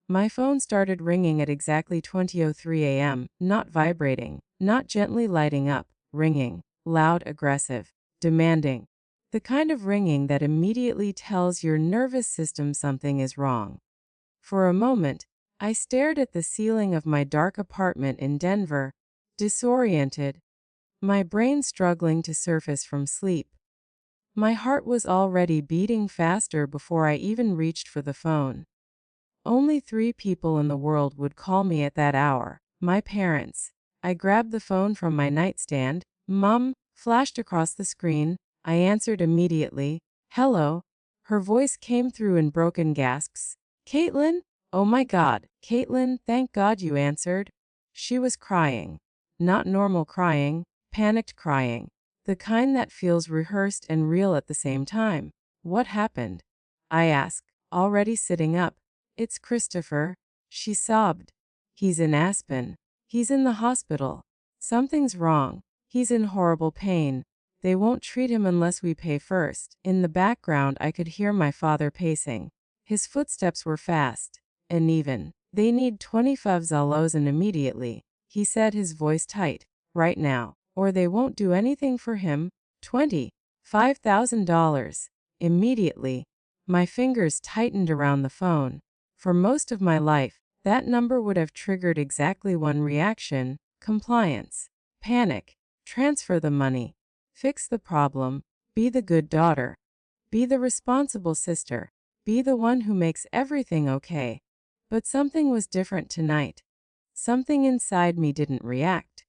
My phone started ringing at exactly 20:03 a.m., not vibrating, not gently lighting up, ringing, loud, aggressive, demanding. The kind of ringing that immediately tells your nervous system something is wrong. For a moment, I stared at the ceiling of my dark apartment in Denver, disoriented, my brain struggling to surface from sleep. My heart was already beating faster before I even reached for the phone. Only 3 people in the world would call me at that hour: my parents. I grabbed the phone from my nightstand. Mom flashed across the screen. I answered immediately. Hello. Her voice came through in broken gasps. Caitlin? Oh my God, Caitlin, thank God you answered. She was crying. Not normal crying, panicked crying. The kind that feels rehearsed and real at the same time. What happened? I asked, already sitting up. It's Christopher, she sobbed. He's in Aspen. He's in the hospital. Something's wrong. He's in horrible pain. They won't treat him unless we pay first. In the background, I could hear my father pacing. His footsteps were fast and even. They need $25,000 immediately, he said, his voice tight. Right now, or they won't do anything for him. $25,000. Immediately. My fingers tightened around the phone. For most of my life, that number would have triggered exactly one reaction: compliance, panic, transfer the money, fix the problem, be the good daughter, be the responsible sister, be the one who makes everything okay. But something was different tonight. Something inside me didn't react.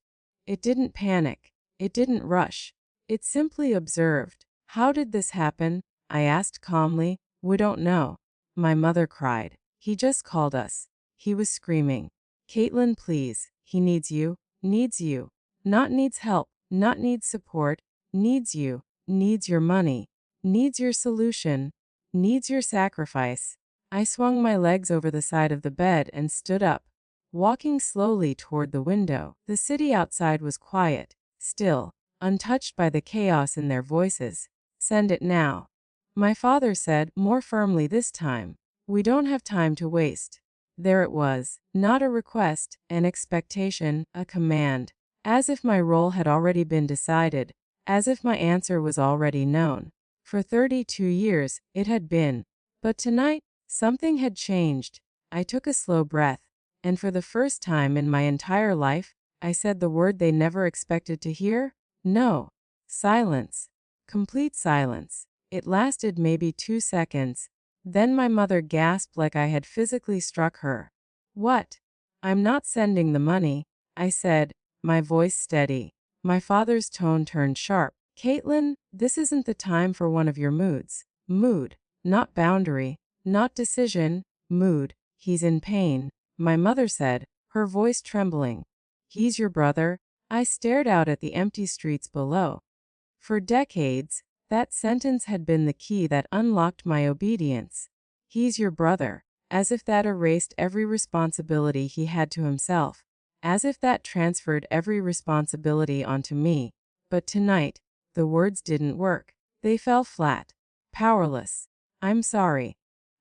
It didn't panic. It didn't rush. It simply observed. How did this happen? I asked calmly. We don't know. My mother cried. He just called us. He was screaming. Caitlin, please. He needs you. Needs you. Not needs help. Not needs support. Needs you. Needs your money. Needs your solution. Needs your sacrifice. I swung my legs over the side of the bed and stood up, walking slowly toward the window. The city outside was quiet, still, untouched by the chaos in their voices. Send it now, my father said, more firmly this time. We don't have time to waste. There it was, not a request, an expectation, a command. As if my role had already been decided, as if my answer was already known. For 32 years, it had been. But tonight, something had changed. I took a slow breath, and for the first time in my entire life, I said the word they never expected to hear. No. Silence. Complete silence. It lasted maybe 2 seconds. Then my mother gasped like I had physically struck her. What? I'm not sending the money, I said, my voice steady. My father's tone turned sharp. Caitlin, this isn't the time for one of your moods. Mood, not boundary, not decision, mood. He's in pain, my mother said, her voice trembling. He's your brother? I stared out at the empty streets below. For decades, that sentence had been the key that unlocked my obedience. He's your brother, as if that erased every responsibility he had to himself, as if that transferred every responsibility onto me. But tonight, the words didn't work. They fell flat, powerless. I'm sorry,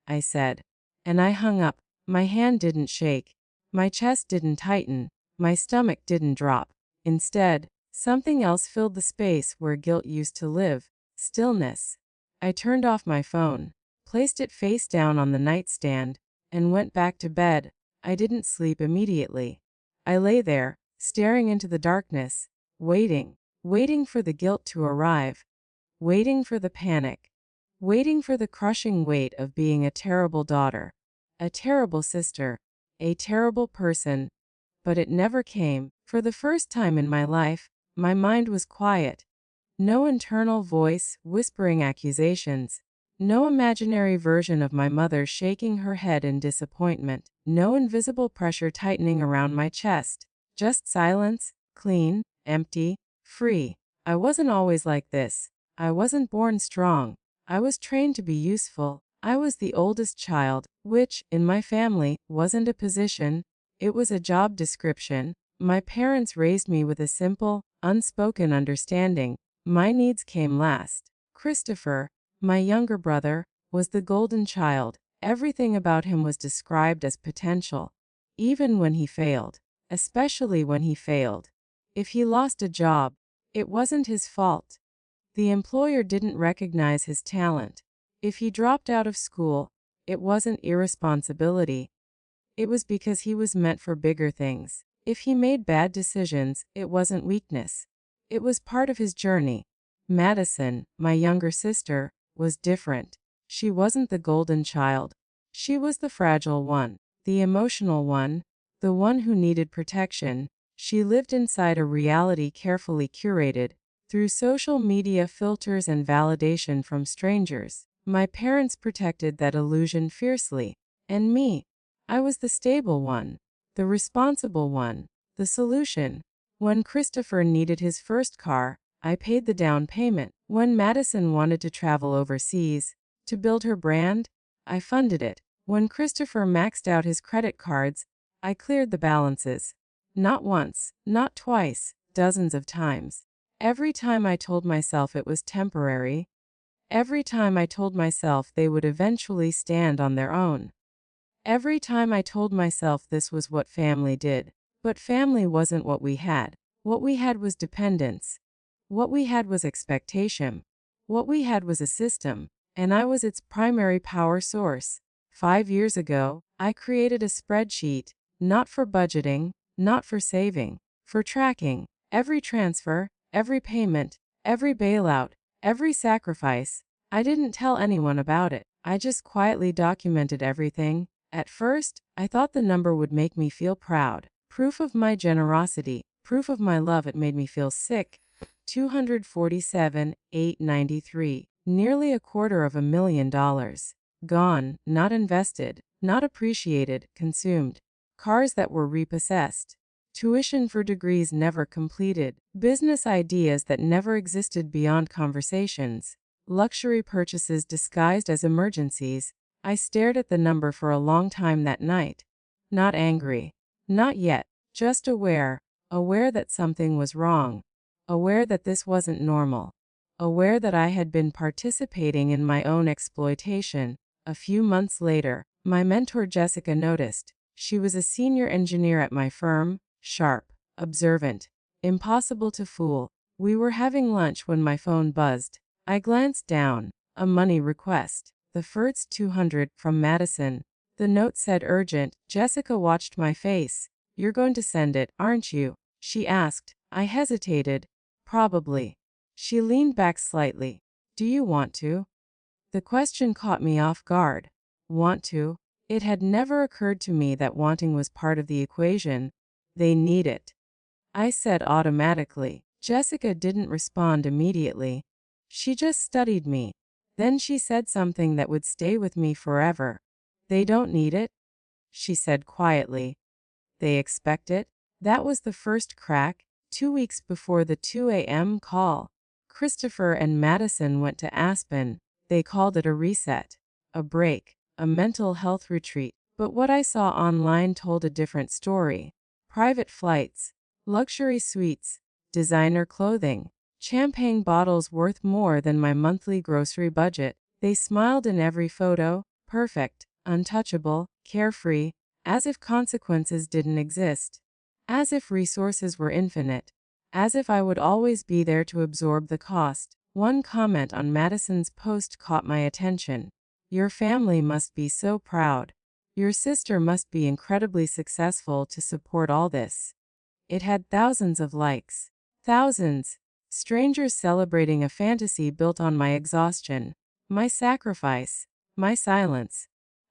I said. And I hung up. My hand didn't shake. My chest didn't tighten. My stomach didn't drop. Instead, something else filled the space where guilt used to live. Stillness. I turned off my phone, placed it face down on the nightstand, and went back to bed. I didn't sleep immediately. I lay there, staring into the darkness, waiting for the guilt to arrive, waiting for the panic, waiting for the crushing weight of being a terrible daughter, a terrible sister, a terrible person. But it never came. For the first time in my life, my mind was quiet. No internal voice whispering accusations. No imaginary version of my mother shaking her head in disappointment. No invisible pressure tightening around my chest. Just silence, clean, empty, free. I wasn't always like this. I wasn't born strong. I was trained to be useful. I was the oldest child, which, in my family, wasn't a position. It was a job description. My parents raised me with a simple, unspoken understanding. My needs came last. Christopher, my younger brother, was the golden child, Everything about him was described as potential, even when he failed, especially when he failed. If he lost a job, it wasn't his fault. The employer didn't recognize his talent. If he dropped out of school, it wasn't irresponsibility. It was because he was meant for bigger things. If he made bad decisions, it wasn't weakness. It was part of his journey. Madison, my younger sister, was different. She wasn't the golden child. She was the fragile one, the emotional one, the one who needed protection. She lived inside a reality carefully curated through social media filters and validation from strangers. My parents protected that illusion fiercely. And me, I was the stable one, the responsible one, the solution. When Christopher needed his first car, I paid the down payment. When Madison wanted to travel overseas to build her brand, I funded it. When Christopher maxed out his credit cards, I cleared the balances. Not once, not twice, dozens of times. Every time I told myself it was temporary. Every time I told myself they would eventually stand on their own. Every time I told myself this was what family did. But family wasn't what we had. What we had was dependence. What we had was expectation. What we had was a system, and I was its primary power source. 5 years ago, I created a spreadsheet, not for budgeting, not for saving, for tracking every transfer, every payment, every bailout, every sacrifice. I didn't tell anyone about it. I just quietly documented everything. At first, I thought the number would make me feel proud. Proof of my generosity, proof of my love. It made me feel sick. $247,893, nearly $250,000. Gone, not invested, not appreciated, consumed. Cars that were repossessed. Tuition for degrees never completed. Business ideas that never existed beyond conversations. Luxury purchases disguised as emergencies. I stared at the number for a long time that night. Not angry. Not yet. Just aware. Aware that something was wrong. Aware that this wasn't normal. Aware that I had been participating in my own exploitation. A few months later, my mentor Jessica noticed. She was a senior engineer at my firm, sharp, observant, impossible to fool. We were having lunch when my phone buzzed. I glanced down. A money request. The first 200 from Madison. The note said urgent. Jessica watched my face. "You're going to send it, aren't you?" she asked. I hesitated. Probably. She leaned back slightly. "Do you want to?" The question caught me off guard. Want to? It had never occurred to me that wanting was part of the equation. They need it. I said automatically. Jessica didn't respond immediately. She just studied me. Then she said something that would stay with me forever. "They don't need it," she said quietly. "They expect it." That was the first crack. 2 weeks before the 2 a.m. call, Christopher and Madison went to Aspen. They called it a reset, a break, a mental health retreat. But what I saw online told a different story. Private flights, luxury suites, designer clothing, champagne bottles worth more than my monthly grocery budget. They smiled in every photo, perfect, untouchable, carefree, as if consequences didn't exist. As if resources were infinite. As if I would always be there to absorb the cost. One comment on Madison's post caught my attention. "Your family must be so proud. Your sister must be incredibly successful to support all this." It had thousands of likes. Thousands. Strangers celebrating a fantasy built on my exhaustion, my sacrifice, my silence.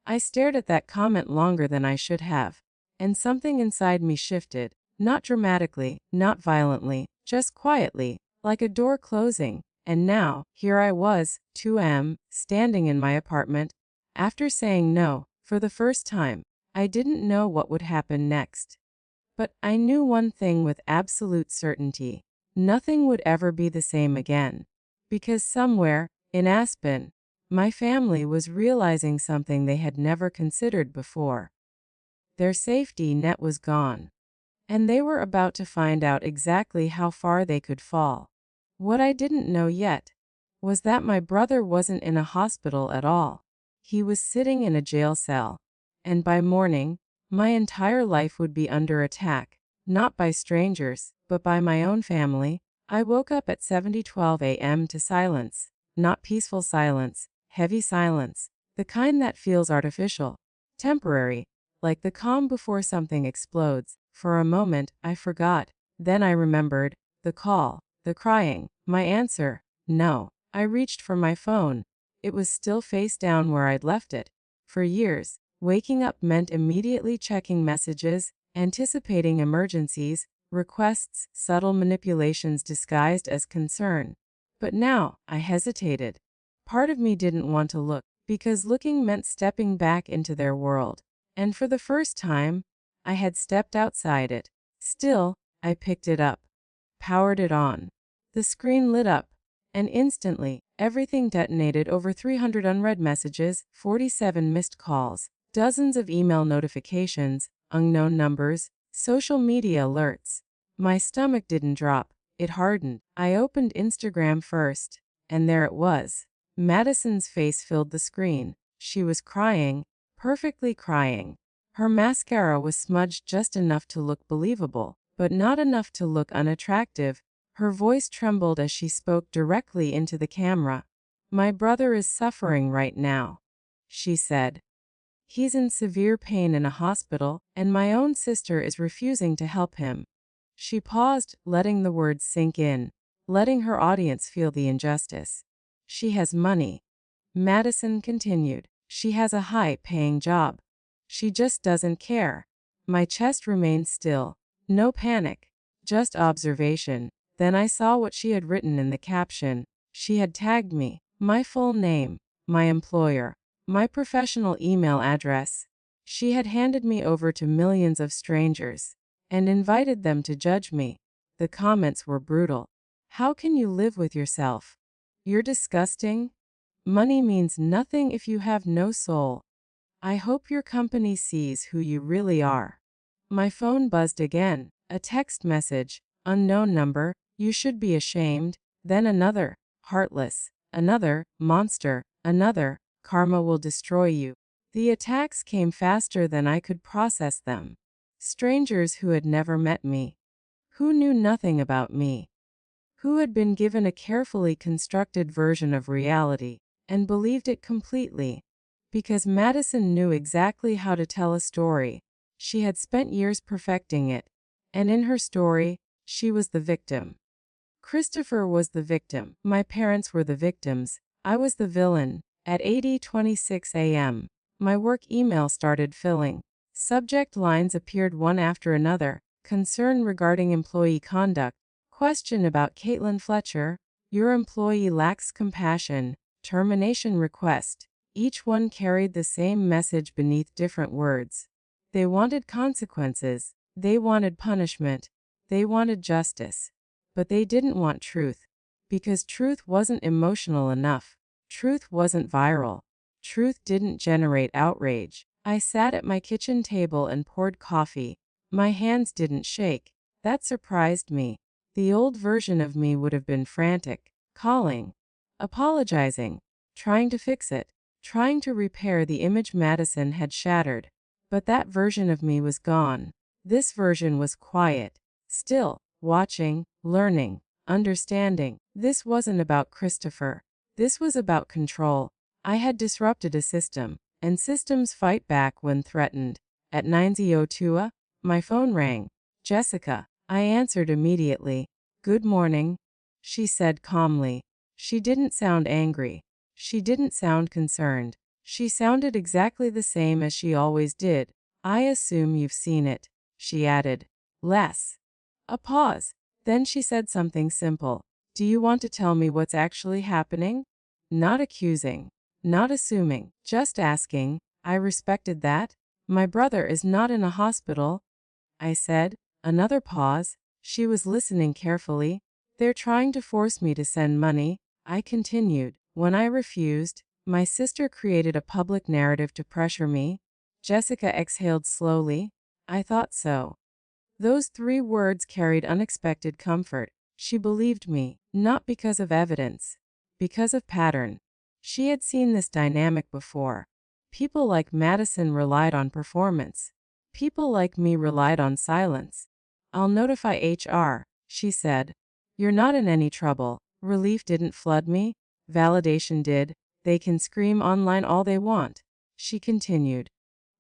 I stared at that comment longer than I should have. And something inside me shifted, not dramatically, not violently, just quietly, like a door closing. And now, here I was, 2 a.m., standing in my apartment. After saying no, for the first time, I didn't know what would happen next. But I knew one thing with absolute certainty. Nothing would ever be the same again. Because somewhere, in Aspen, my family was realizing something they had never considered before. Their safety net was gone. And they were about to find out exactly how far they could fall. What I didn't know yet was that my brother wasn't in a hospital at all. He was sitting in a jail cell. And by morning, my entire life would be under attack, not by strangers, but by my own family. I woke up at 7:12 a.m. to silence, not peaceful silence, heavy silence, the kind that feels artificial, temporary, like the calm before something explodes. For a moment, I forgot. Then I remembered the call, the crying, my answer. No. I reached for my phone. It was still face down where I'd left it. For years, waking up meant immediately checking messages, anticipating emergencies, requests, subtle manipulations disguised as concern. But now, I hesitated. Part of me didn't want to look, because looking meant stepping back into their world. And for the first time, I had stepped outside it. Still, I picked it up, powered it on. The screen lit up, and instantly, everything detonated. Over 300 unread messages, 47 missed calls, dozens of email notifications, unknown numbers, social media alerts. My stomach didn't drop, it hardened. I opened Instagram first, and there it was. Madison's face filled the screen. She was crying, perfectly crying. Her mascara was smudged just enough to look believable, but not enough to look unattractive. Her voice trembled as she spoke directly into the camera. "My brother is suffering right now," she said. "He's in severe pain in a hospital, and my own sister is refusing to help him." She paused, letting the words sink in, letting her audience feel the injustice. "She has money," Madison continued. "She has a high-paying job. She just doesn't care." My chest remained still. No panic, just observation. Then I saw what she had written in the caption. She had tagged me, my full name, my employer, my professional email address. She had handed me over to millions of strangers and invited them to judge me. The comments were brutal. "How can you live with yourself? You're disgusting. Money means nothing if you have no soul. I hope your company sees who you really are." My phone buzzed again. A text message, unknown number. "You should be ashamed." Then another, "Heartless." Another, "Monster." Another, "Karma will destroy you." The attacks came faster than I could process them. Strangers who had never met me, who knew nothing about me, who had been given a carefully constructed version of reality and believed it completely. Because Madison knew exactly how to tell a story. She had spent years perfecting it, and in her story, she was the victim. Christopher was the victim. My parents were the victims. I was the villain. At 8:26 a.m., my work email started filling. Subject lines appeared one after another. Concern regarding employee conduct. Question about Caitlin Fletcher. Your employee lacks compassion. Termination request. Each one carried the same message beneath different words. They wanted consequences. They wanted punishment. They wanted justice. But they didn't want truth. Because truth wasn't emotional enough. Truth wasn't viral. Truth didn't generate outrage. I sat at my kitchen table and poured coffee. My hands didn't shake. That surprised me. The old version of me would have been frantic, calling, apologizing, trying to fix it, trying to repair the image Madison had shattered. But that version of me was gone. This version was quiet, still, watching, learning, understanding. This wasn't about Christopher. This was about control. I had disrupted a system, and systems fight back when threatened. At 9:02, my phone rang. "Jessica." I answered immediately. "Good morning," she said calmly. She didn't sound angry. She didn't sound concerned. She sounded exactly the same as she always did. "I assume you've seen it," she added. "Less." A pause. Then she said something simple. "Do you want to tell me what's actually happening?" Not accusing. Not assuming. Just asking. I respected that. "My brother is not in a hospital," I said. Another pause. She was listening carefully. "They're trying to force me to send money," I continued. "When I refused, my sister created a public narrative to pressure me." Jessica exhaled slowly. "I thought so." Those 3 words carried unexpected comfort. She believed me, not because of evidence, because of pattern. She had seen this dynamic before. People like Madison relied on performance. People like me relied on silence. I'll notify HR, she said. You're not in any trouble. Relief didn't flood me. Validation did. They can scream online all they want. She continued.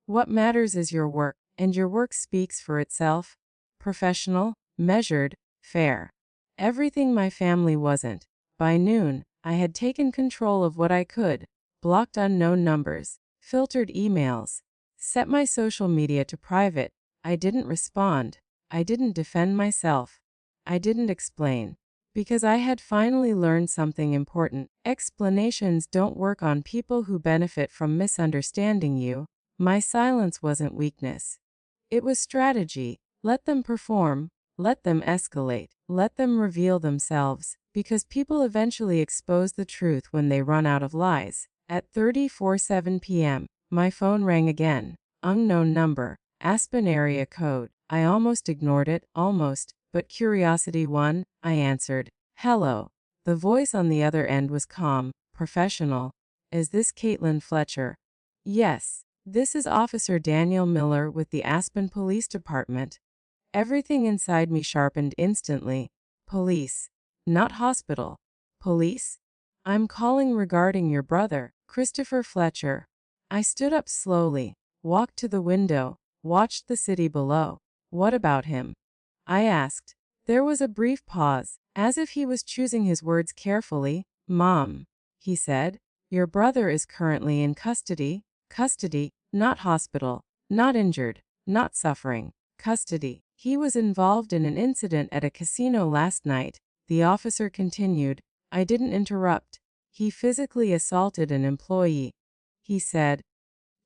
What matters is your work, and your work speaks for itself. Professional, measured, fair. Everything my family wasn't. By noon, I had taken control of what I could. Blocked unknown numbers. Filtered emails. Set my social media to private. I didn't respond. I didn't defend myself. I didn't explain. Because I had finally learned something important. Explanations don't work on people who benefit from misunderstanding you. My silence wasn't weakness. It was strategy. Let them perform. Let them escalate. Let them reveal themselves. Because people eventually expose the truth when they run out of lies. At 3:47 p.m., my phone rang again. Unknown number. Aspen area code. I almost ignored it, but curiosity won. I answered. Hello. The voice on the other end was calm, professional. Is this Caitlin Fletcher? Yes. This is Officer Daniel Miller with the Aspen Police Department. Everything inside me sharpened instantly. Police. Not hospital. Police? I'm calling regarding your brother, Christopher Fletcher. I stood up slowly, walked to the window, watched the city below. What about him? I asked. There was a brief pause, as if he was choosing his words carefully. Mom, he said, your brother is currently in custody. Custody, not hospital, not injured, not suffering. Custody. He was involved in an incident at a casino last night. The officer continued. I didn't interrupt. He physically assaulted an employee. He said.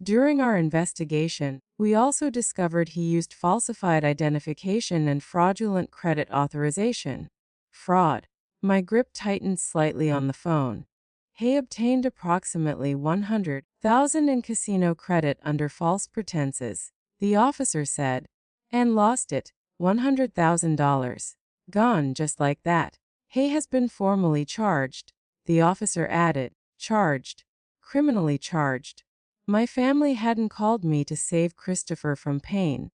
During our investigation, we also discovered he used falsified identification and fraudulent credit authorization. Fraud. My grip tightened slightly on the phone. He obtained approximately $100,000 in casino credit under false pretenses, the officer said, and lost it, $100,000. Gone just like that. He has been formally charged, the officer added. Charged. Criminally charged. My family hadn't called me to save Christopher from pain.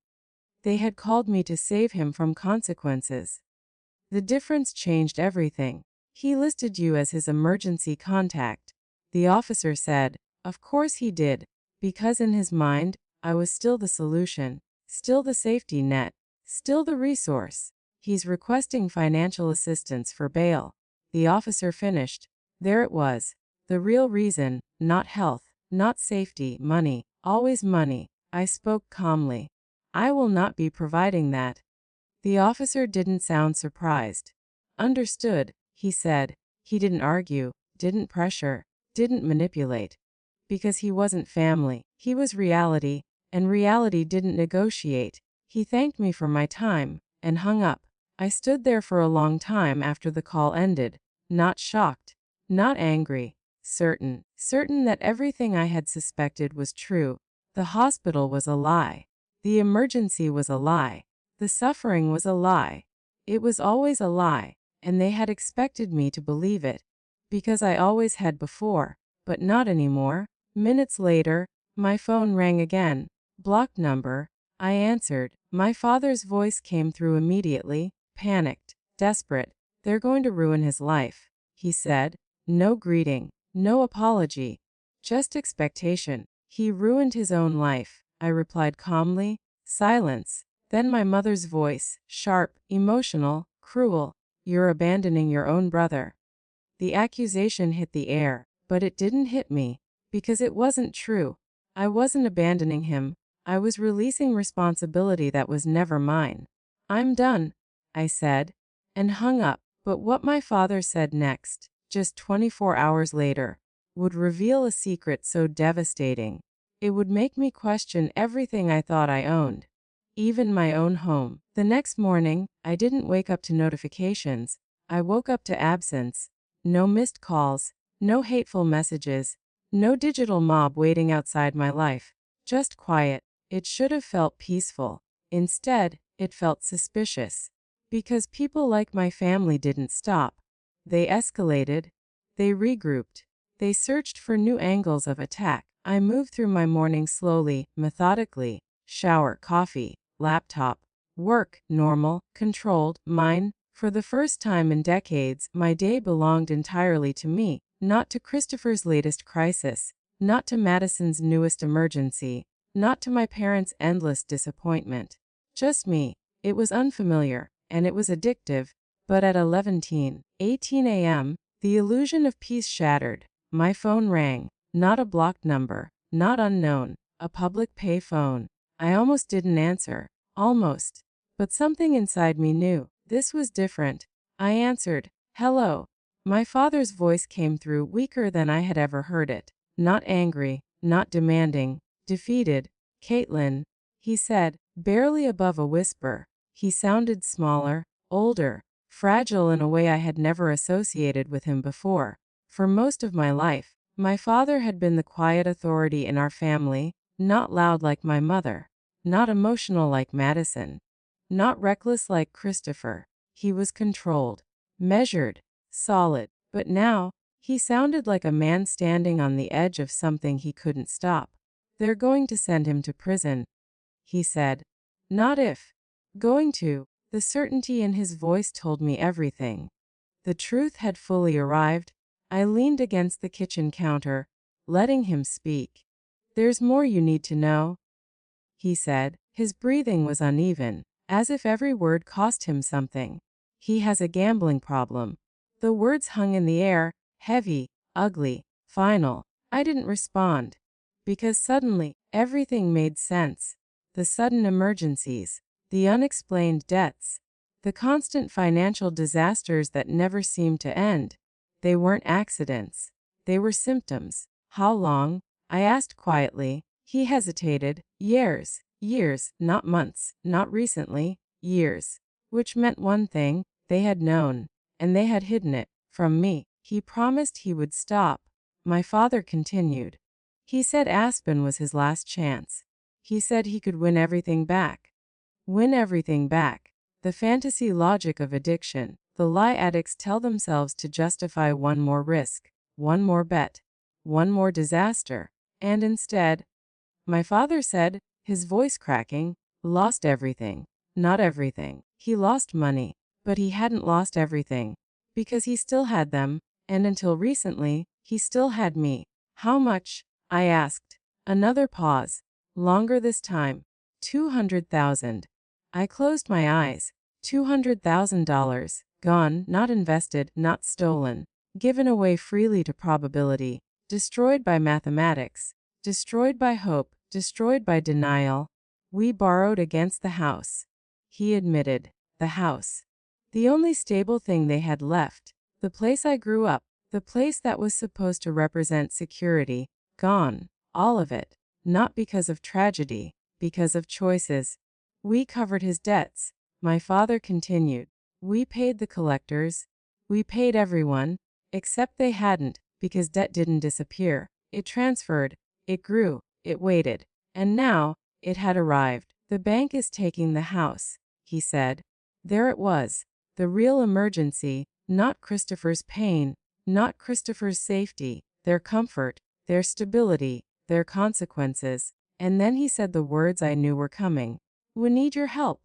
They had called me to save him from consequences. The difference changed everything. He listed you as his emergency contact. The officer said, of course he did, because in his mind, I was still the solution, still the safety net, still the resource. He's requesting financial assistance for bail. The officer finished. There it was. The real reason, not health, not safety, money, always money. I spoke calmly. I will not be providing that. The officer didn't sound surprised. Understood, he said. He didn't argue, didn't pressure, didn't manipulate. Because he wasn't family, he was reality, and reality didn't negotiate. He thanked me for my time, and hung up. I stood there for a long time after the call ended, not shocked, not angry, certain that everything I had suspected was true. The hospital was a lie. The emergency was a lie. The suffering was a lie. It was always a lie, and they had expected me to believe it. Because I always had before, but not anymore. Minutes later, my phone rang again. Blocked number. I answered. My father's voice came through immediately, panicked, desperate. They're going to ruin his life, he said. No greeting, no apology, just expectation. He ruined his own life, I replied calmly. Silence. Then my mother's voice, sharp, emotional, cruel. You're abandoning your own brother. The accusation hit the air, but it didn't hit me, because it wasn't true. I wasn't abandoning him. I was releasing responsibility that was never mine. I'm done, I said, and hung up. But what my father said next, just 24 hours later, would reveal a secret so devastating. It would make me question everything I thought I owned, even my own home. The next morning, I didn't wake up to notifications. I woke up to absence. No missed calls, no hateful messages, no digital mob waiting outside my life. Just quiet. It should have felt peaceful. Instead, it felt suspicious. Because people like my family didn't stop. They escalated. They regrouped. They searched for new angles of attack. I moved through my morning slowly, methodically. Shower, coffee, laptop, work, normal, controlled, mine. For the first time in decades, my day belonged entirely to me, not to Christopher's latest crisis, not to Madison's newest emergency, not to my parents' endless disappointment. Just me. It was unfamiliar, and it was addictive, but at 18 a.m., the illusion of peace shattered. My phone rang. Not a blocked number, not unknown, a public pay phone. I almost didn't answer. Almost. But something inside me knew. This was different. I answered. Hello. My father's voice came through weaker than I had ever heard it. Not angry, not demanding, defeated. Caitlin, he said, barely above a whisper. He sounded smaller, older, fragile in a way I had never associated with him before. For most of my life, my father had been the quiet authority in our family, not loud like my mother, not emotional like Madison, not reckless like Christopher. He was controlled, measured, solid, but now, he sounded like a man standing on the edge of something he couldn't stop. They're going to send him to prison, he said. Not if. Going to. The certainty in his voice told me everything. The truth had fully arrived. I leaned against the kitchen counter, letting him speak. There's more you need to know, he said. His breathing was uneven, as if every word cost him something. He has a gambling problem. The words hung in the air, heavy, ugly, final. I didn't respond. Because suddenly, everything made sense. The sudden emergencies, the unexplained debts, the constant financial disasters that never seemed to end. They weren't accidents. They were symptoms. How long? I asked quietly. He hesitated. Years. Years, not months, not recently. Years. Which meant one thing. They had known. And they had hidden it from me. He promised he would stop. My father continued. He said Aspen was his last chance. He said he could win everything back. Win everything back. The fantasy logic of addiction. The lie addicts tell themselves to justify one more risk, one more bet, one more disaster. And instead, my father said, his voice cracking, lost everything. Not everything. He lost money, but he hadn't lost everything. Because he still had them, and until recently, he still had me. How much? I asked. Another pause. Longer this time. 200,000. I closed my eyes. $200,000. Gone, not invested, not stolen. Given away freely to probability. Destroyed by mathematics. Destroyed by hope. Destroyed by denial. We borrowed against the house. He admitted. The house. The only stable thing they had left. The place I grew up. The place that was supposed to represent security. Gone. All of it. Not because of tragedy. Because of choices. We covered his debts. My father continued. We paid the collectors. We paid everyone. Except they hadn't, because debt didn't disappear. It transferred. It grew. It waited. And now, it had arrived. The bank is taking the house, he said. There it was. The real emergency, not Christopher's pain, not Christopher's safety, their comfort, their stability, their consequences. And then he said the words I knew were coming. We need your help.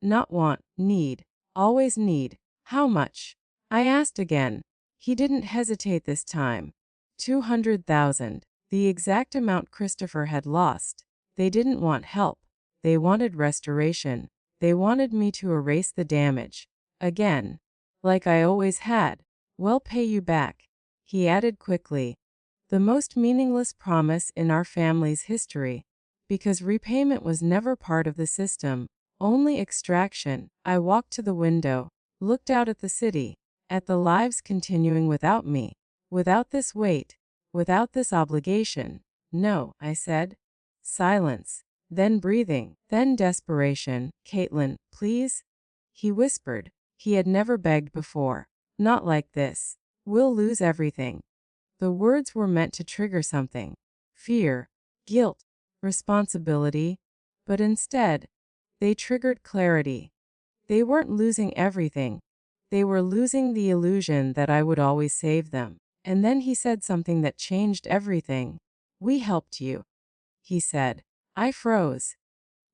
Not want, need. Always need. How much? I asked again. He didn't hesitate this time. 200,000. The exact amount Christopher had lost. They didn't want help. They wanted restoration. They wanted me to erase the damage. Again. Like I always had. We'll pay you back. He added quickly. The most meaningless promise in our family's history. Because repayment was never part of the system. Only extraction. I walked to the window, looked out at the city, at the lives continuing without me, without this weight, without this obligation. No, I said. Silence. Then breathing, then desperation. Caitlin, please? He whispered. He had never begged before. Not like this. We'll lose everything. The words were meant to trigger something. Fear, guilt, responsibility. But instead, they triggered clarity. They weren't losing everything. They were losing the illusion that I would always save them. And then he said something that changed everything. We helped you, he said. I froze.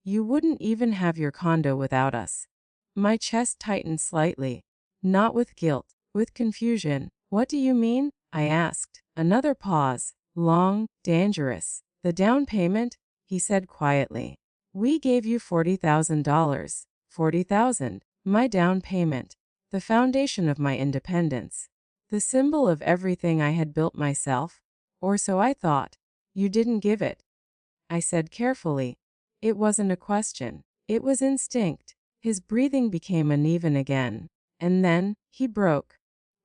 You wouldn't even have your condo without us. My chest tightened slightly. Not with guilt, with confusion. What do you mean? I asked. Another pause. Long, dangerous. The down payment? He said quietly. We gave you $40,000. 40,000. My down payment. The foundation of my independence. The symbol of everything I had built myself. Or so I thought. You didn't give it, I said carefully. It wasn't a question. It was instinct. His breathing became uneven again. And then, he broke.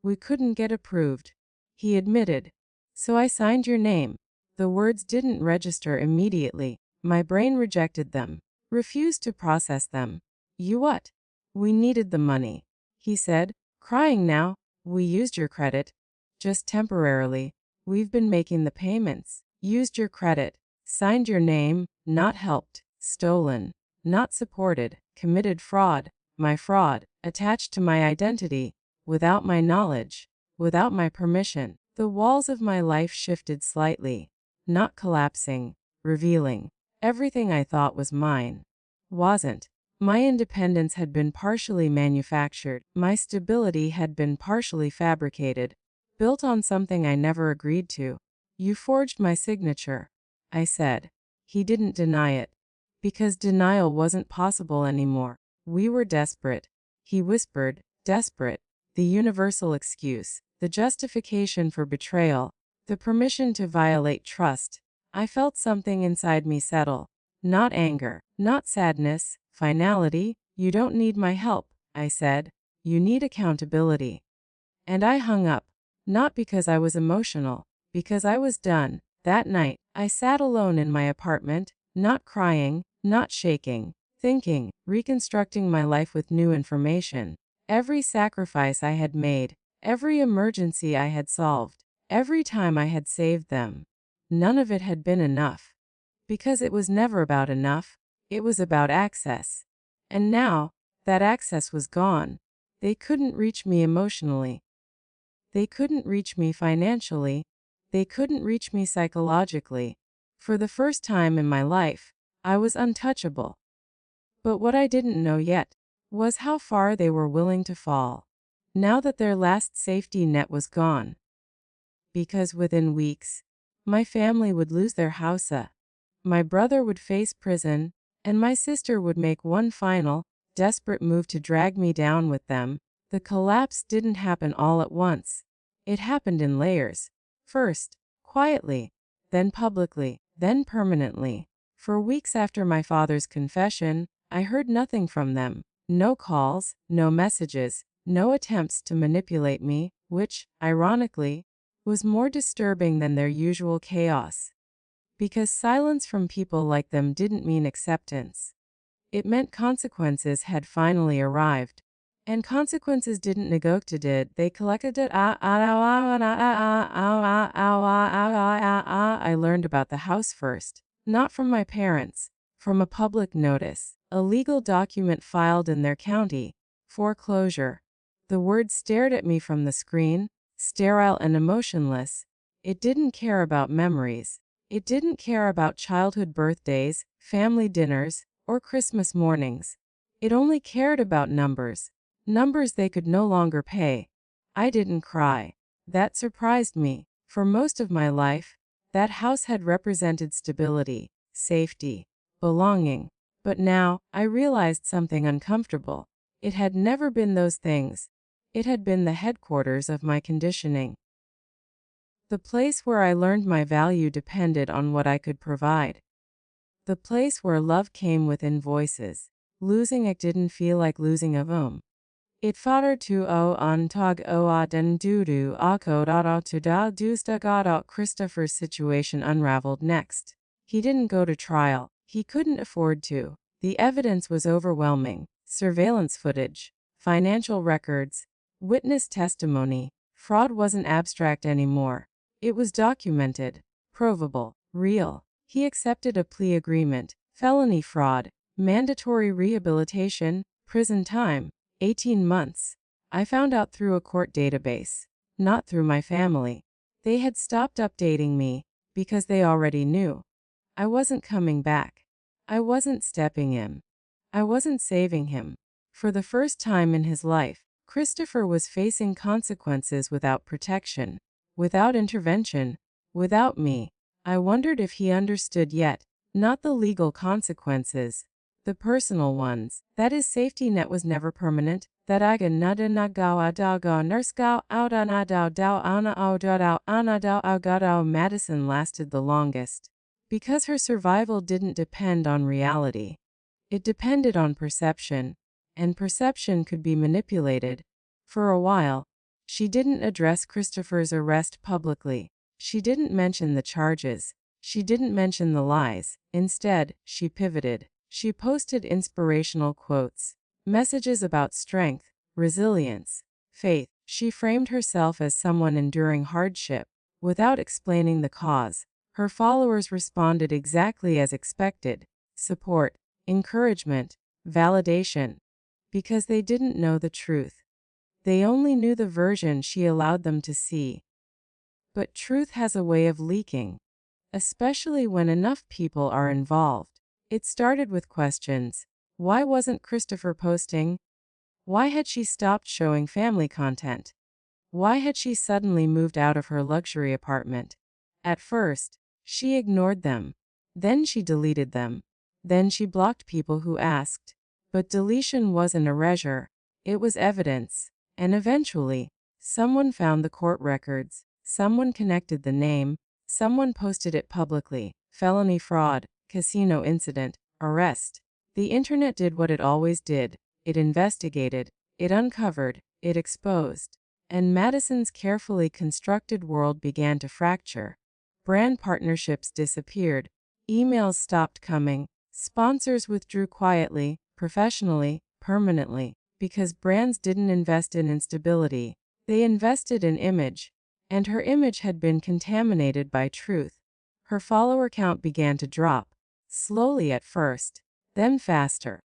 We couldn't get approved, he admitted. So I signed your name. The words didn't register immediately. My brain rejected them, refused to process them. You what? We needed the money, he said, crying now. We used your credit. Just temporarily. We've been making the payments. Used your credit. Signed your name. Not helped. Stolen. Not supported. Committed fraud. My fraud. Attached to my identity. Without my knowledge. Without my permission. The walls of my life shifted slightly. Not collapsing. Revealing. Everything I thought was mine wasn't. My independence had been partially manufactured. My stability had been partially fabricated. Built on something I never agreed to. You forged my signature, I said. He didn't deny it. Because denial wasn't possible anymore. We were desperate. He whispered, desperate. The universal excuse. The justification for betrayal. The permission to violate trust. I felt something inside me settle. Not anger. Not sadness. Finality. You don't need my help, I said. You need accountability. And I hung up. Not because I was emotional. Because I was done. That night, I sat alone in my apartment, not crying, not shaking, thinking, reconstructing my life with new information. Every sacrifice I had made, every emergency I had solved, every time I had saved them. None of it had been enough. Because it was never about enough. It was about access. And now, that access was gone. They couldn't reach me emotionally. They couldn't reach me financially. They couldn't reach me psychologically. For the first time in my life, I was untouchable. But what I didn't know yet was how far they were willing to fall, now that their last safety net was gone. Because within weeks, my family would lose their house, my brother would face prison, and my sister would make one final, desperate move to drag me down with them. The collapse didn't happen all at once. It happened in layers. First, quietly, then publicly, then permanently. For weeks after my father's confession, I heard nothing from them. No calls, no messages, no attempts to manipulate me, which, ironically, was more disturbing than their usual chaos. Because silence from people like them didn't mean acceptance. It meant consequences had finally arrived. And consequences didn't negotiate, they collected it. I learned about the house first. Not from my parents. From a public notice. A legal document filed in their county. Foreclosure. The word stared at me from the screen, sterile and emotionless. It didn't care about memories. It didn't care about childhood birthdays, family dinners, or Christmas mornings. It only cared about numbers. Numbers they could no longer pay. I didn't cry. That surprised me. For most of my life, that house had represented stability, safety, belonging. But now, I realized something uncomfortable. It had never been those things. It had been the headquarters of my conditioning. The place where I learned my value depended on what I could provide. The place where love came with invoices. Losing it didn't feel like losing a home. It fodder to o antag o aden dudu ako dada to da dusta gada. Christopher's situation unraveled next. He didn't go to trial. He couldn't afford to. The evidence was overwhelming. Surveillance footage, financial records, witness testimony. Fraud wasn't abstract anymore. It was documented, provable, real. He accepted a plea agreement, felony fraud, mandatory rehabilitation, prison time. 18 months. I found out through a court database, not through my family. They had stopped updating me Because they already knew. I wasn't coming back. I wasn't stepping in. I wasn't saving him. For the first time in his life, Christopher was facing consequences without protection, without intervention, without me. I wondered if he understood yet, not the legal consequences, the personal ones, that his safety net was never permanent, that aga nada nagaw adago nurskaw outa nadao dao ana odao ana dao agadao. Madison lasted the longest. Because her survival didn't depend on reality. It depended on perception, and perception could be manipulated. For a while, she didn't address Christopher's arrest publicly. She didn't mention the charges. She didn't mention the lies. Instead, she pivoted. She posted inspirational quotes, messages about strength, resilience, faith. She framed herself as someone enduring hardship, without explaining the cause. Her followers responded exactly as expected: support, encouragement, validation. Because they didn't know the truth. They only knew the version she allowed them to see. But truth has a way of leaking, especially when enough people are involved. It started with questions. Why wasn't Christopher posting? Why had she stopped showing family content? Why had she suddenly moved out of her luxury apartment? At first, she ignored them. Then she deleted them. Then she blocked people who asked. But deletion wasn't erasure. It was evidence. And eventually, someone found the court records. Someone connected the name. Someone posted it publicly. Felony fraud, casino incident, arrest. The internet did what it always did. It investigated. It uncovered. It exposed. And Madison's carefully constructed world began to fracture. Brand partnerships disappeared. Emails stopped coming. Sponsors withdrew quietly, professionally, permanently. Because brands didn't invest in instability. They invested in image. And her image had been contaminated by truth. Her follower count began to drop. Slowly at first. Then faster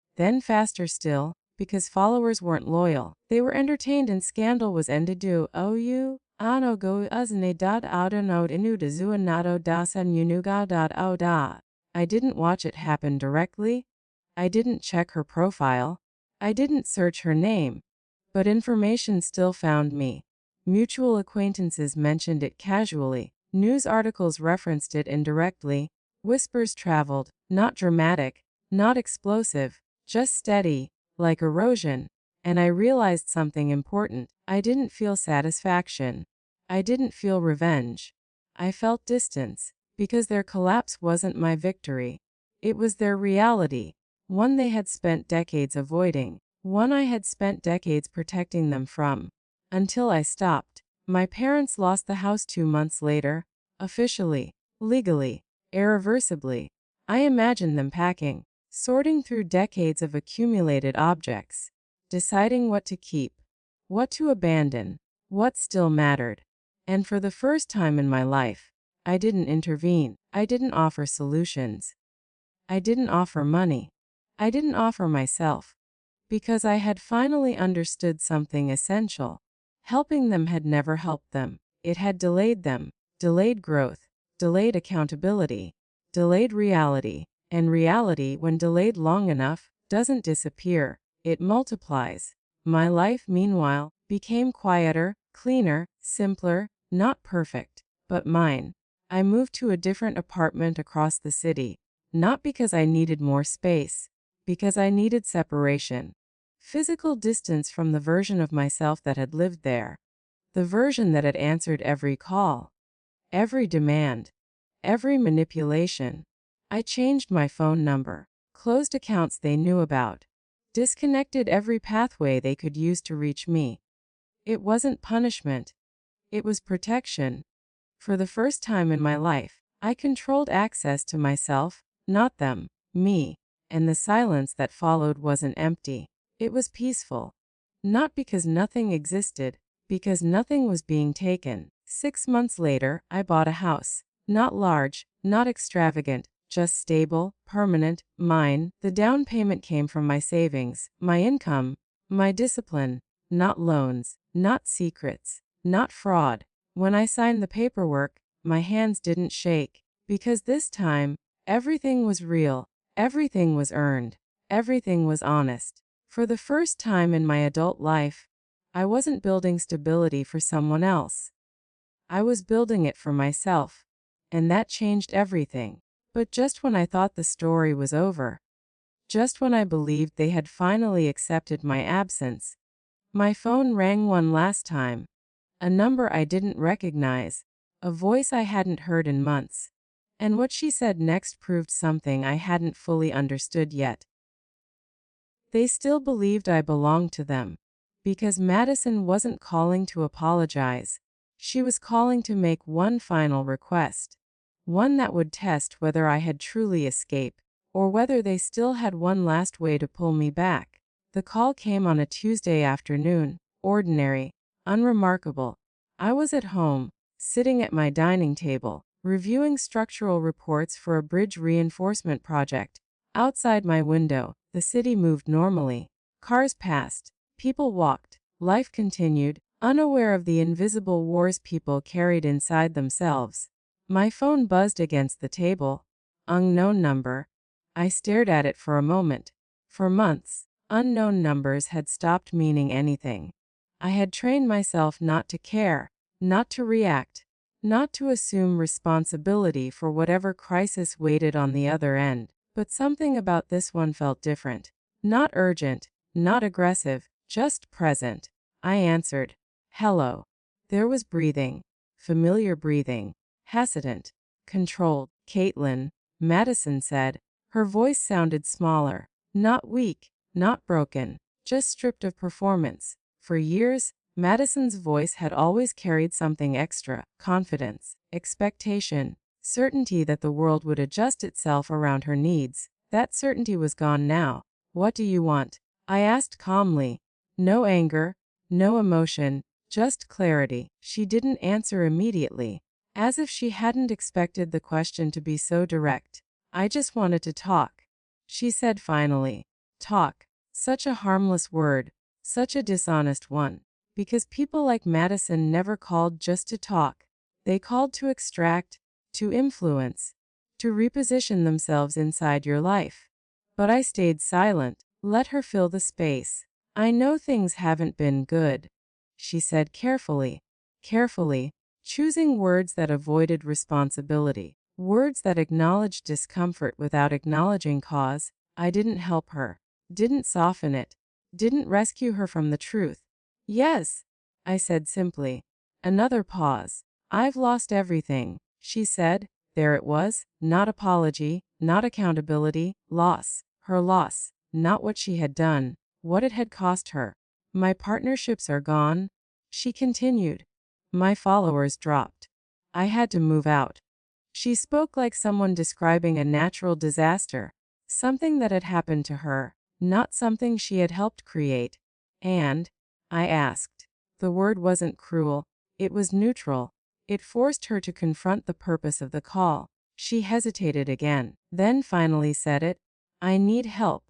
still, because followers weren't loyal. They were entertained and scandal was ended. Ano go uzne dot autonode inu de zuanado dasan yunuga dot oda. I didn't watch it happen directly. I didn't check her profile. I didn't search her name. But information still found me. Mutual acquaintances mentioned it casually. News articles referenced it indirectly. Whispers traveled, not dramatic, not explosive, just steady, like erosion. And I realized something important. I didn't feel satisfaction. I didn't feel revenge. I felt distance, because their collapse wasn't my victory. It was their reality, one they had spent decades avoiding, one I had spent decades protecting them from. Until I stopped. My parents lost the house 2 months later, officially, legally, irreversibly. I imagined them packing, sorting through decades of accumulated objects, deciding what to keep, what to abandon, what still mattered. And for the first time in my life, I didn't intervene. I didn't offer solutions. I didn't offer money. I didn't offer myself. Because I had finally understood something essential. Helping them had never helped them. It had delayed them, delayed growth, delayed accountability, delayed reality. And reality, when delayed long enough, doesn't disappear. It multiplies. My life, meanwhile, became quieter, cleaner, simpler, not perfect, but mine. I moved to a different apartment across the city. Not because I needed more space. Because I needed separation. Physical distance from the version of myself that had lived there. The version that had answered every call. Every demand. Every manipulation. I changed my phone number. Closed accounts they knew about. Disconnected every pathway they could use to reach me. It wasn't punishment. It was protection. For the first time in my life, I controlled access to myself, not them, me. And the silence that followed wasn't empty. It was peaceful. Not because nothing existed, because nothing was being taken. 6 months later, I bought a house. Not large, not extravagant, just stable, permanent, mine. The down payment came from my savings, my income, my discipline. Not loans, not secrets, not fraud. When I signed the paperwork, my hands didn't shake, because this time, everything was real, everything was earned, everything was honest. For the first time in my adult life, I wasn't building stability for someone else. I was building it for myself, and that changed everything. But just when I thought the story was over, just when I believed they had finally accepted my absence, my phone rang one last time. A number I didn't recognize, a voice I hadn't heard in months. And what she said next proved something I hadn't fully understood yet. They still believed I belonged to them, because Madison wasn't calling to apologize. She was calling to make one final request, one that would test whether I had truly escaped, or whether they still had one last way to pull me back. The call came on a Tuesday afternoon, ordinary, unremarkable. I was at home, sitting at my dining table, reviewing structural reports for a bridge reinforcement project. Outside my window, the city moved normally. Cars passed, people walked, life continued, unaware of the invisible wars people carried inside themselves. My phone buzzed against the table. Unknown number. I stared at it for a moment. For months, unknown numbers had stopped meaning anything. I had trained myself not to care, not to react, not to assume responsibility for whatever crisis waited on the other end. But something about this one felt different. Not urgent, not aggressive, just present. I answered. Hello. There was breathing. Familiar breathing. Hesitant. Controlled. Caitlin, Madison said. Her voice sounded smaller. Not weak, not broken, just stripped of performance. For years, Madison's voice had always carried something extra: confidence, expectation, certainty that the world would adjust itself around her needs. That certainty was gone now. What do you want? I asked calmly. No anger, no emotion, just clarity. She didn't answer immediately, as if she hadn't expected the question to be so direct. I just wanted to talk, she said finally. Talk. Such a harmless word, such a dishonest one. Because people like Madison never called just to talk. They called to extract, to influence, to reposition themselves inside your life. But I stayed silent, let her fill the space. I know things haven't been good, she said carefully, choosing words that avoided responsibility, words that acknowledged discomfort without acknowledging cause. I didn't help her, didn't soften it, didn't rescue her from the truth. Yes, I said simply. Another pause. I've lost everything, she said. There it was, not apology, not accountability, loss. Her loss, not what she had done, what it had cost her. My partnerships are gone, she continued. My followers dropped. I had to move out. She spoke like someone describing a natural disaster, something that had happened to her, not something she had helped create. And, I asked. The word wasn't cruel, it was neutral. It forced her to confront the purpose of the call. She hesitated again, then finally said it. I need help.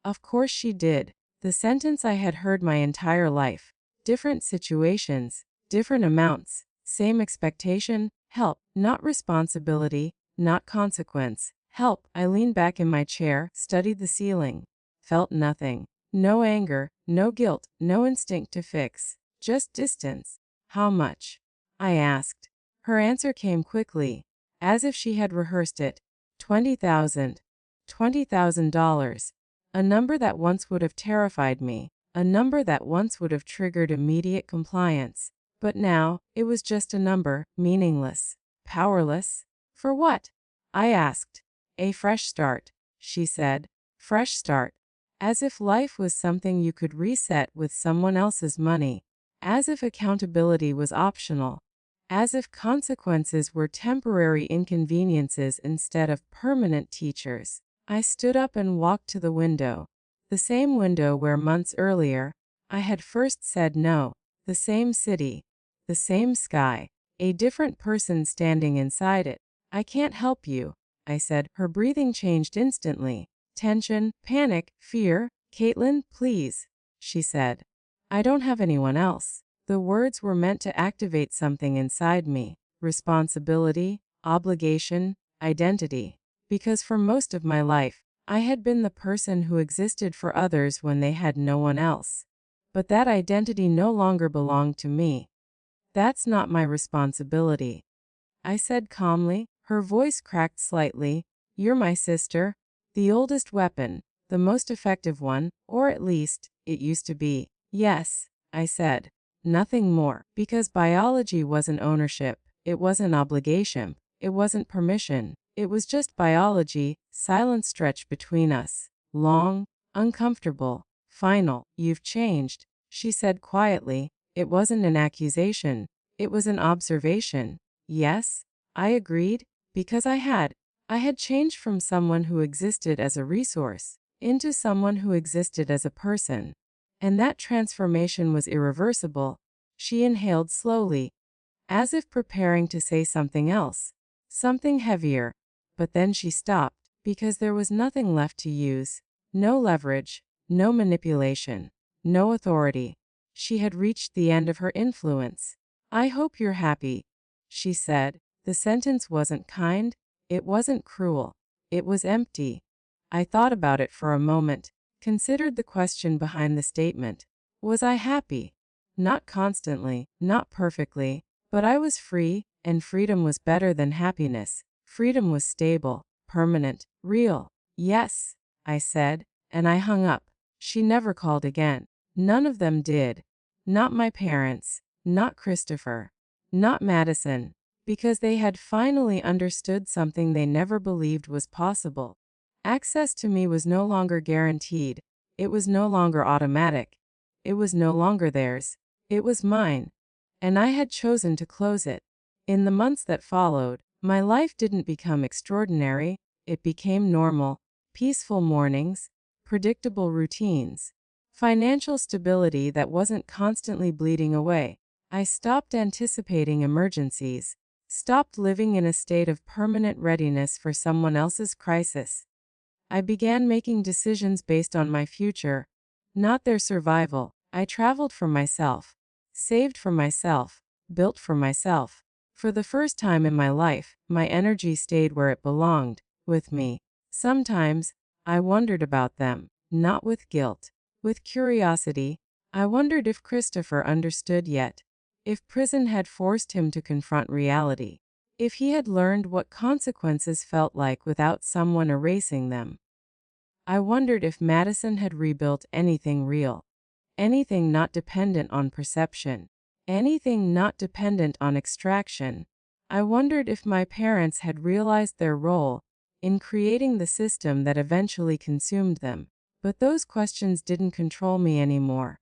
Of course she did. The sentence I had heard my entire life. Different situations, different amounts, same expectation. Help, not responsibility, not consequence. Help. I leaned back in my chair, studied the ceiling. Felt nothing. No anger, no guilt, no instinct to fix. Just distance. How much? I asked. Her answer came quickly, as if she had rehearsed it. $20,000. $20,000. A number that once would have terrified me. A number that once would have triggered immediate compliance. But now, it was just a number, meaningless. Powerless. For what? I asked. A fresh start, she said. Fresh start. As if life was something you could reset with someone else's money. As if accountability was optional. As if consequences were temporary inconveniences instead of permanent teachers. I stood up and walked to the window. The same window where months earlier, I had first said no. The same city. The same sky. A different person standing inside it. I can't help you, I said. Her breathing changed instantly. Tension, panic, fear. Caitlin, please, she said. I don't have anyone else. The words were meant to activate something inside me. responsibility, obligation, identity. Because for most of my life, I had been the person who existed for others when they had no one else. But that identity no longer belonged to me. That's not my responsibility, I said calmly. Her voice cracked slightly. You're my sister, the oldest weapon, the most effective one, or at least, it used to be. Yes, I said. Nothing more. Because biology wasn't ownership, it wasn't obligation, it wasn't permission. It was just biology. Silence stretched between us. Long, uncomfortable, final. You've changed, she said quietly. It wasn't an accusation. It was an observation. Yes, I agreed, because I had changed from someone who existed as a resource into someone who existed as a person. And that transformation was irreversible. She inhaled slowly, as if preparing to say something else, something heavier. But then she stopped, because there was nothing left to use. No leverage, no manipulation, no authority. She had reached the end of her influence. I hope you're happy, she said. The sentence wasn't kind, it wasn't cruel, it was empty. I thought about it for a moment, considered the question behind the statement. Was I happy? Not constantly, not perfectly, but I was free, and freedom was better than happiness. Freedom was stable, permanent, real. Yes, I said, and I hung up. She never called again. None of them did. Not my parents, not Christopher, not Madison, because they had finally understood something they never believed was possible. Access to me was no longer guaranteed. It was no longer automatic. It was no longer theirs. It was mine. And I had chosen to close it. In the months that followed, my life didn't become extraordinary. It became normal. Peaceful mornings, predictable routines, financial stability that wasn't constantly bleeding away. I stopped anticipating emergencies, stopped living in a state of permanent readiness for someone else's crisis. I began making decisions based on my future, not their survival. I traveled for myself, saved for myself, built for myself. For the first time in my life, my energy stayed where it belonged, with me. Sometimes, I wondered about them, not with guilt, with curiosity. I wondered if Christopher understood yet, if prison had forced him to confront reality, if he had learned what consequences felt like without someone erasing them. I wondered if Madison had rebuilt anything real, anything not dependent on perception, anything not dependent on extraction. I wondered if my parents had realized their role in creating the system that eventually consumed them. But those questions didn't control me anymore,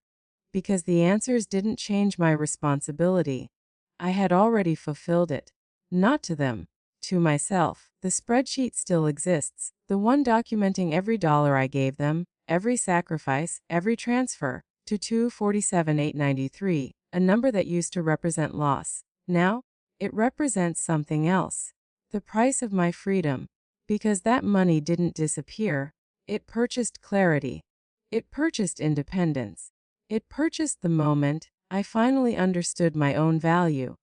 because the answers didn't change my responsibility. I had already fulfilled it. Not to them, to myself. The spreadsheet still exists, the one documenting every dollar I gave them, every sacrifice, every transfer, to 247,893, a number that used to represent loss. Now, it represents something else. The price of my freedom. Because that money didn't disappear. It purchased clarity. It purchased independence. It purchased the moment I finally understood my own value.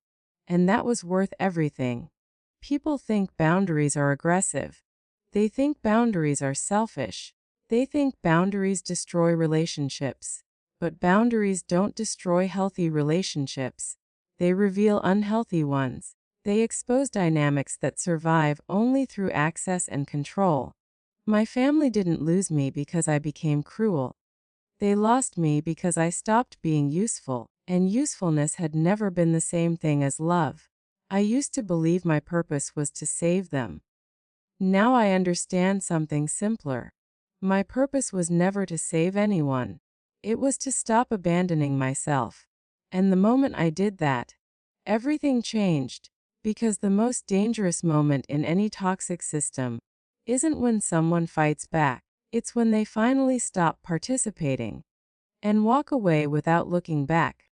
And that was worth everything. People think boundaries are aggressive. They think boundaries are selfish. They think boundaries destroy relationships. But boundaries don't destroy healthy relationships. They reveal unhealthy ones. They expose dynamics that survive only through access and control. My family didn't lose me because I became cruel. They lost me because I stopped being useful, and usefulness had never been the same thing as love. I used to believe my purpose was to save them. Now I understand something simpler. My purpose was never to save anyone. It was to stop abandoning myself. And the moment I did that, everything changed. Because the most dangerous moment in any toxic system isn't when someone fights back. It's when they finally stop participating and walk away without looking back.